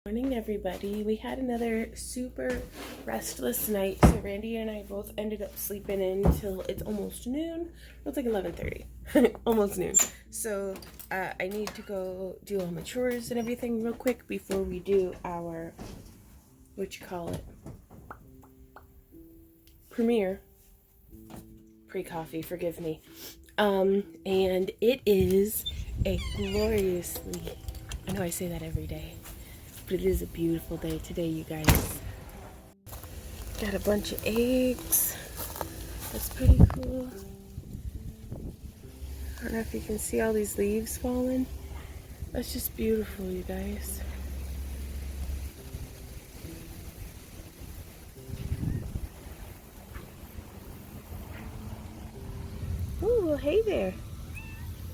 Morning, everybody. We had another super restless night, so Randy and I both ended up sleeping in till it's almost noon. It's like 11:30, almost noon. So I need to go do all my chores and everything real quick before we do our premiere. Pre-coffee, forgive me. And it is a gloriously, I know I say that every day, but it is a beautiful day today, you guys. Got a bunch of eggs. That's pretty cool. I don't know if you can see all these leaves falling. That's just beautiful, you guys. Ooh, well, hey there.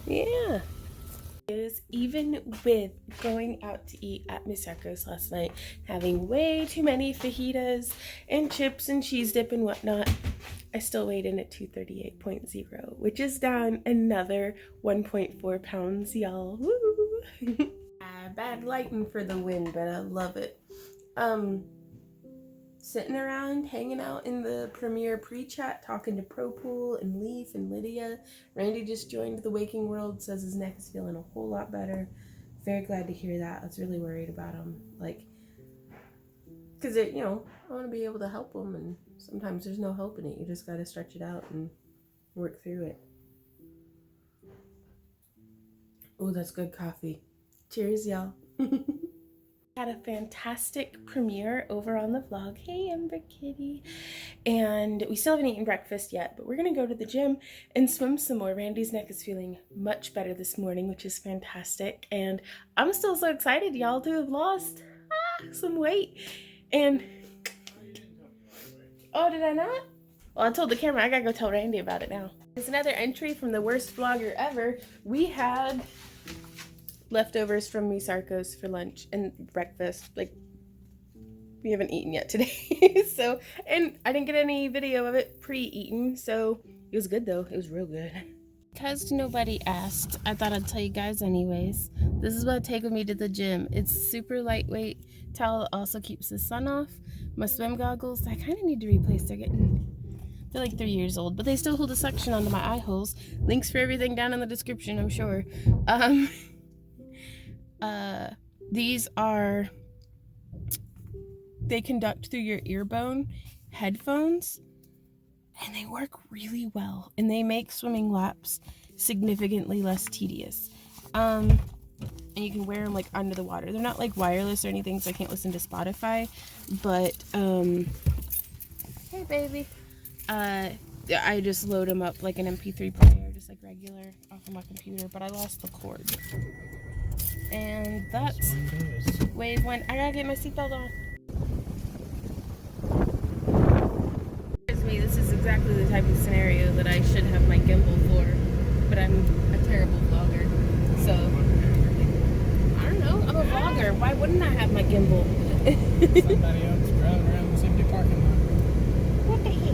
Yeah. Even with going out to eat at Miss Sarko's last night, having way too many fajitas and chips and cheese dip and whatnot, I still weighed in at 238.0, which is down another 1.4 pounds, y'all. Woo! Bad lighting for the win, but I love it. Sitting around, hanging out in the premiere pre-chat, talking to Pro Pool and Leaf and Lydia. Randy just joined the waking world, says his neck is feeling a whole lot better. Very glad to hear that. I was really worried about him, because I want to be able to help him, and sometimes there's no helping it. You just got to stretch it out and work through it. Oh, that's good coffee. Cheers, y'all. Had a fantastic premiere over on the vlog. Hey, Ember Kitty. And we still haven't eaten breakfast yet, but we're gonna go to the gym and swim some more. Randy's neck is feeling much better this morning, which is fantastic. And I'm still so excited, y'all, to have lost some weight. And oh, did I not? Well, I told the camera I gotta go tell Randy about it now. It's another entry from the worst vlogger ever. We had leftovers from Miss Sarko's for lunch and breakfast. We haven't eaten yet today. So, and I didn't get any video of it pre-eaten, so it was good though. It was real good. Because nobody asked, I thought I'd tell you guys anyways. This is what I take with me to the gym. It's super lightweight. Towel also keeps the sun off. My swim goggles, I kind of need to replace. They're like 3 years old, but they still hold a suction onto my eye holes. Links for everything down in the description, I'm sure. These are, they conduct through your ear bone headphones, and they work really well, and they make swimming laps significantly less tedious. And you can wear them like under the water. They're not like wireless or anything, so I can't listen to Spotify, but hey baby, I just load them up like an MP3 player, just like regular off of my computer, but I lost the cord. And that's wave one. I gotta get my seatbelt on. This is exactly the type of scenario that I should have my gimbal for, but I'm a terrible vlogger. So, I don't know, I'm a vlogger. Why wouldn't I have my gimbal? Somebody else driving around this empty parking lot. What the heck?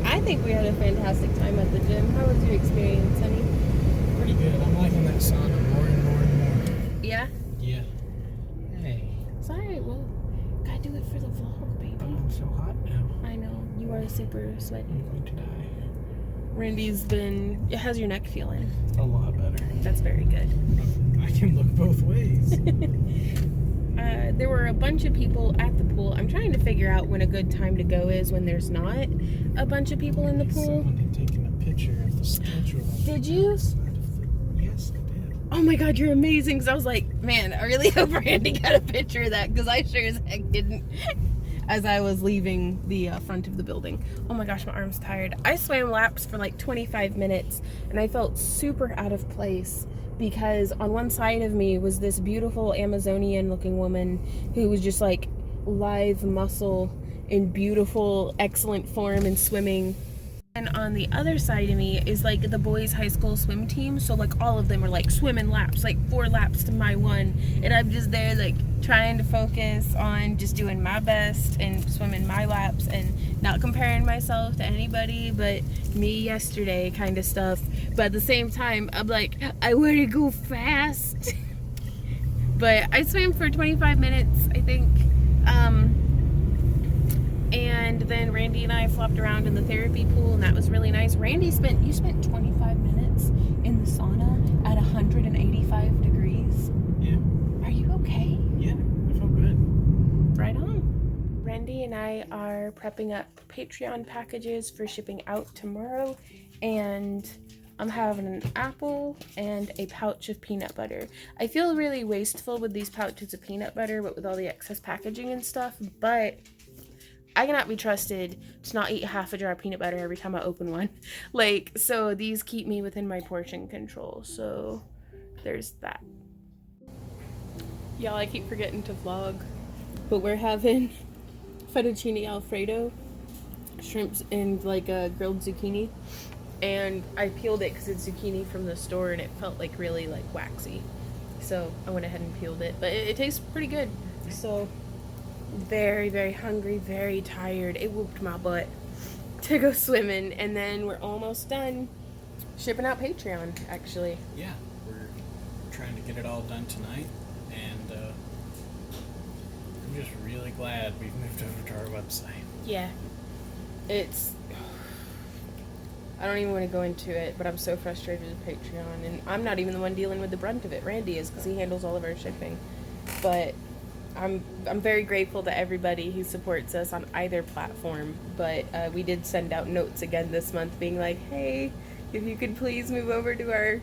I think we had a fantastic time at the gym. How was your experience, honey? Pretty good. I'm liking that sauna more and more and more. Yeah? Yeah. Hey. It's alright, well, gotta do it for the vlog, baby. Oh, I'm so hot now. I know, you are super sweaty. I'm going to die. Randy's how's your neck feeling? A lot better. That's very good. I can look both ways. There were a bunch of people at the pool. I'm trying to figure out when a good time to go is when there's not a bunch of people in the pool. Someone had taken a picture of the schedule. Did you? Yes, I did. Oh my god, you're amazing. Because I was like, man, I really hope Randy got a picture of that, because I sure as heck didn't. As I was leaving the front of the building. Oh my gosh, my arm's tired. I swam laps for like 25 minutes and I felt super out of place, because on one side of me was this beautiful Amazonian looking woman who was just like live muscle in beautiful, excellent form and swimming. And on the other side of me is like the boys' high school swim team. So like all of them are like swimming laps, like 4 laps to my 1. And I'm just there like trying to focus on just doing my best and swimming my laps and not comparing myself to anybody but me yesterday kind of stuff. But at the same time, I'm like, I want to go fast. But I swam for 25 minutes, I think. And then Randy and I flopped around in the therapy pool, and that was really nice. Randy you spent 25 minutes in the sauna at 185 degrees. Yeah. Are you okay? Yeah, I feel good. Right on. Randy and I are prepping up Patreon packages for shipping out tomorrow, and I'm having an apple and a pouch of peanut butter. I feel really wasteful with these pouches of peanut butter, but with all the excess packaging and stuff, but I cannot be trusted to not eat half a jar of peanut butter every time I open one. So these keep me within my portion control. So there's that. Y'all, I keep forgetting to vlog, but we're having fettuccine alfredo, shrimps, and a grilled zucchini. And I peeled it because it's zucchini from the store, and it felt really waxy. So I went ahead and peeled it, but it tastes pretty good. So very, very hungry, very tired. It whooped my butt to go swimming, and then we're almost done shipping out Patreon, actually. Yeah, we're trying to get it all done tonight, and I'm just really glad we've moved over to our website. Yeah. I don't even want to go into it, but I'm so frustrated with Patreon, and I'm not even the one dealing with the brunt of it. Randy is, because he handles all of our shipping. But I'm very grateful to everybody who supports us on either platform, but we did send out notes again this month being like, hey, if you could please move over to our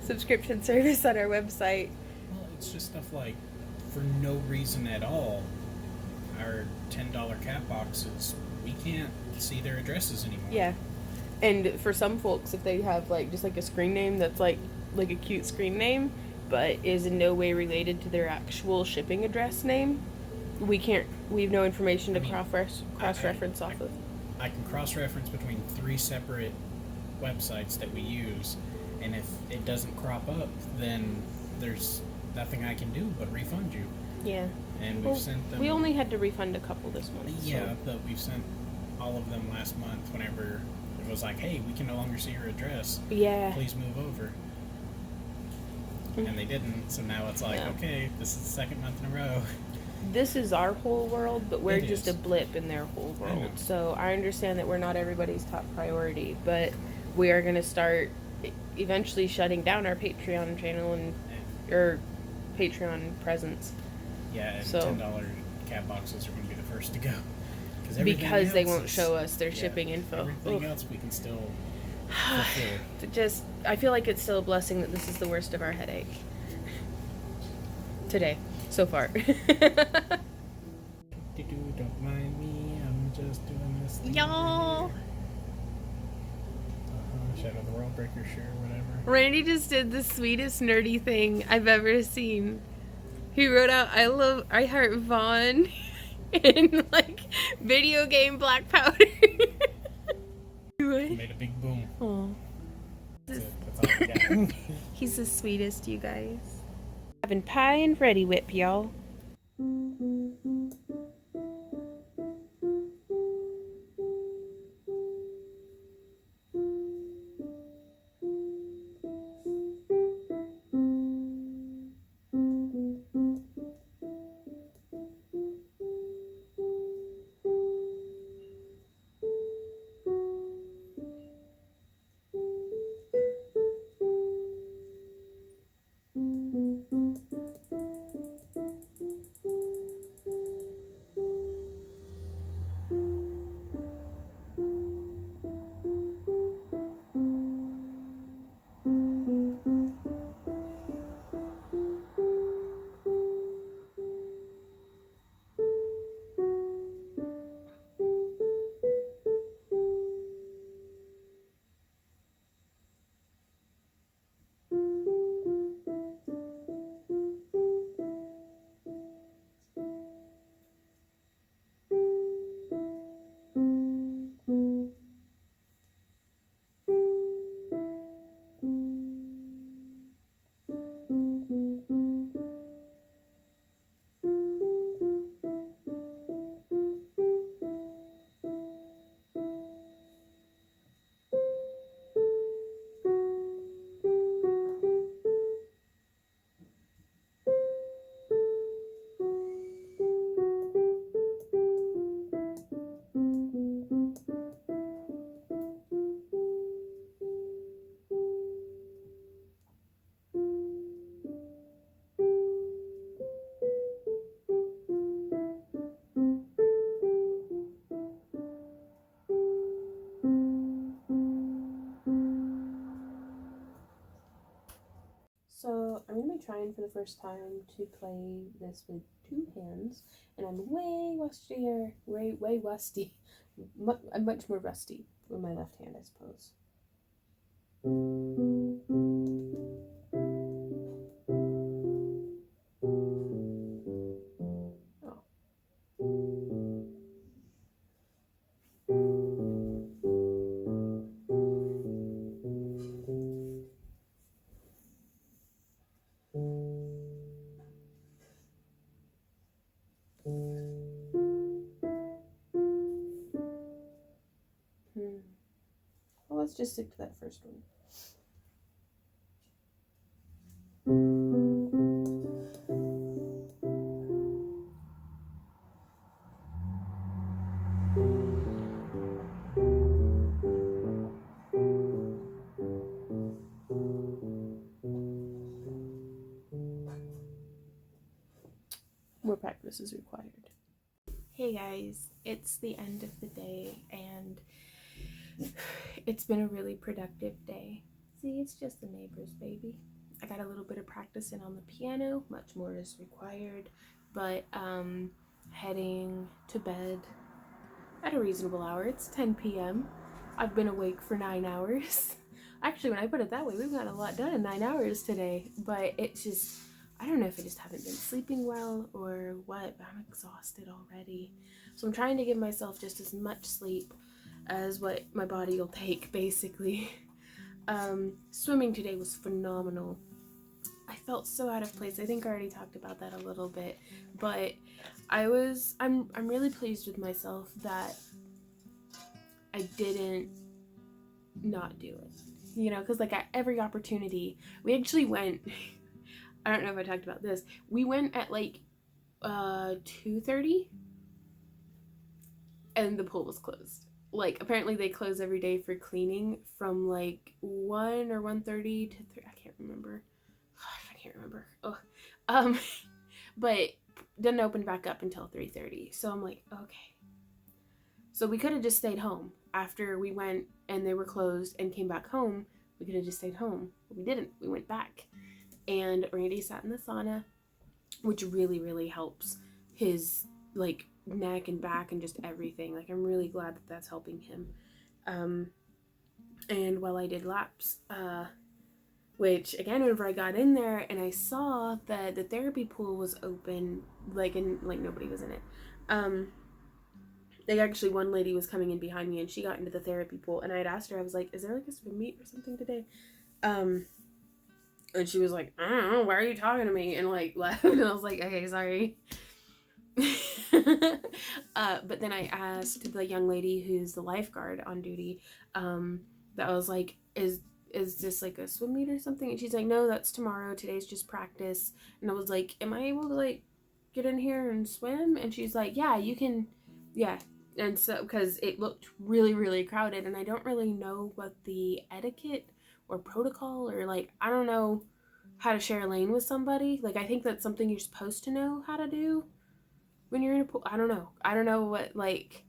subscription service on our website. Well, it's just stuff like, for no reason at all, our $10 cat boxes, we can't see their addresses anymore. Yeah. And for some folks, if they have just a screen name that's like a cute screen name, but is in no way related to their actual shipping address name, we have no information to cross-reference off of. I can cross-reference between 3 separate websites that we use, and if it doesn't crop up, then there's nothing I can do but refund you. Yeah. And we've sent them... We only had to refund a couple this month. Yeah, so. but we've sent all of them last month whenever it was like, hey, we can no longer see your address. Yeah. Please move over. And they didn't, so now it's like, okay, this is the second month in a row. This is our whole world, but we're just is. a blip in their whole world. know. So I understand that we're not everybody's top priority, but we are going to start eventually shutting down our Patreon channel and or Patreon presence. Yeah, and So- $10 cat boxes are going to be the first to go. Because they else won't is- show us their shipping info. Everything else we can still fulfill. I feel like it's still a blessing that this is the worst of our headache. Today, so far. Don't mind me, I'm just doing this thing. Y'all. Shadow the World Breaker, sure, whatever. Randy just did the sweetest nerdy thing I've ever seen. He wrote out, I heart Vaughn in video game black powder. Made a big boom. Aw. That's it. That's all I got. He's the sweetest, you guys. Having pie and Ready Whip, y'all. trying for the first time to play this with 2 hands, and I'm way rustier, way rusty. I'm much more rusty with my left hand, I suppose. Well, let's just stick to that first one. More practice is required. Hey guys, it's the end of the day and it's been a really productive day. See, it's just the neighbor's baby. I got a little bit of practice in on the piano, much more is required, but heading to bed at a reasonable hour. It's 10 p.m. I've been awake for 9 hours. Actually, when I put it that way, we've got a lot done in 9 hours today, but it's just, I don't know if I just haven't been sleeping well or what, but I'm exhausted already. So I'm trying to give myself just as much sleep as what my body will take, basically. Swimming today was phenomenal. I felt so out of place. I think I already talked about that a little bit, but I'm really pleased with myself that I didn't not do it. You know, because like at every opportunity, we actually went, I don't know if I talked about this, we went at like 2:30 and the pool was closed. Like apparently they close every day for cleaning from like 1 or 1:30 to 3. I can't remember. But didn't open back up until 3:30. So I'm like, okay. So we could have just stayed home after we went and they were closed and came back home. We could have just stayed home, but we didn't. We went back, and Randy sat in the sauna, which really, really helps his like neck and back and just everything. Like I'm really glad that that's helping him. And while I did laps, which again, whenever I got in there and I saw that the therapy pool was open, like nobody was in it. Like actually one lady was coming in behind me and she got into the therapy pool and I had asked her, I was like, is there like a swim meet or something today? And she was like, I don't know, why are you talking to me? And like laughed and I was like, okay, sorry. But then I asked the young lady who's the lifeguard on duty, that I was like, is this like a swim meet or something? And she's like, no, that's tomorrow. Today's just practice. And I was like, am I able to like get in here and swim? And she's like, yeah, you can. Yeah. And so, because it looked really, really crowded and I don't really know what the etiquette or protocol or like, I don't know how to share a lane with somebody. Like, I think that's something you're supposed to know how to do when you're in a pool. I don't know what, like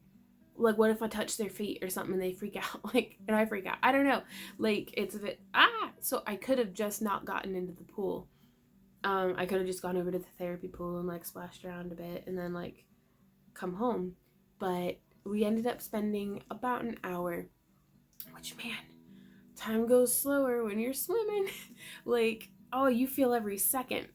what if I touch their feet or something and they freak out, like, and I freak out. I don't know. Like, it's a bit, so I could have just not gotten into the pool. I could have just gone over to the therapy pool and like splashed around a bit and then like come home. But we ended up spending about an hour, which, man, time goes slower when you're swimming. Like, oh, you feel every second.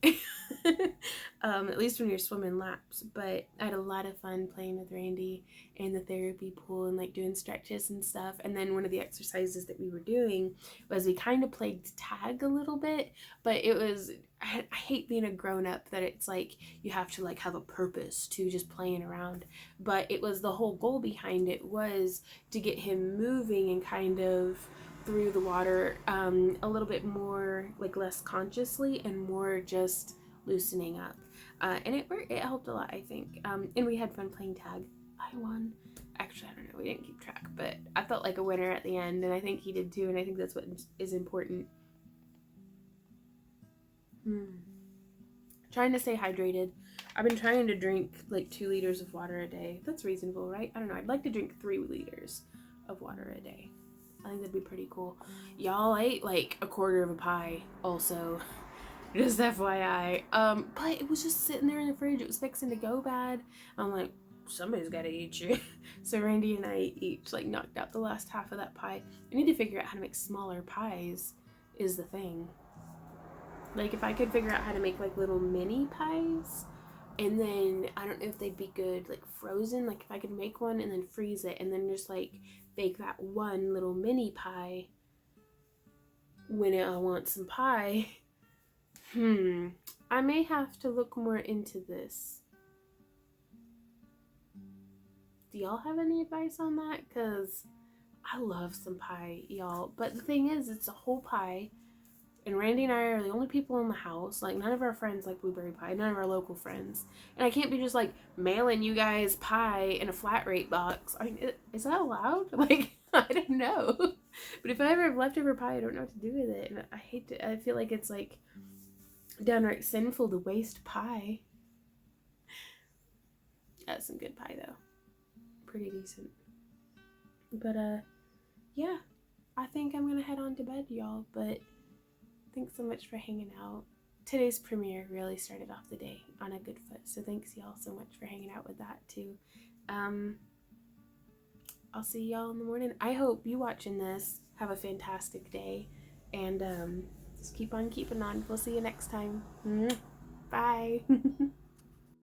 At least when you're swimming laps. But I had a lot of fun playing with Randy in the therapy pool and like doing stretches and stuff. And then one of the exercises that we were doing was we kind of played tag a little bit, but it was, I hate being a grown-up that it's like you have to like have a purpose to just playing around. But it was the whole goal behind it was to get him moving and kind of through the water a little bit more like less consciously and more just loosening up, and it helped a lot, I think. And we had fun playing tag. I won. Actually, I don't know, we didn't keep track, but I felt like a winner at the end and I think he did too, and I think that's what is important. Trying to stay hydrated. I've been trying to drink like 2 liters of water a day. That's reasonable, right? I don't know, I'd like to drink 3 liters of water a day. I think that'd be pretty cool. Y'all ate like a quarter of a pie also. Just FYI. But it was just sitting there in the fridge. It was fixing to go bad. I'm like, somebody's got to eat you. So Randy and I each like knocked out the last half of that pie. I need to figure out how to make smaller pies is the thing. Like if I could figure out how to make like little mini pies, and then I don't know if they'd be good like frozen. Like if I could make one and then freeze it and then just like bake that one little mini pie when I want some pie. I may have to look more into this. Do y'all have any advice on that? Because I love some pie, y'all. But the thing is, it's a whole pie. And Randy and I are the only people in the house. Like, none of our friends like blueberry pie. None of our local friends. And I can't be just, like, mailing you guys pie in a flat rate box. I mean, is that allowed? Like, I don't know. But if I ever have leftover pie, I don't know what to do with it. And I hate to, I feel like it's, like, downright sinful to waste pie. That's some good pie, though. Pretty decent. But, yeah. I think I'm gonna head on to bed, y'all. But thanks so much for hanging out. Today's premiere really started off the day on a good foot. So thanks, y'all, so much for hanging out with that, too. I'll see y'all in the morning. I hope you watching this have a fantastic day. And, just keep on keeping on. We'll see you next time. Bye.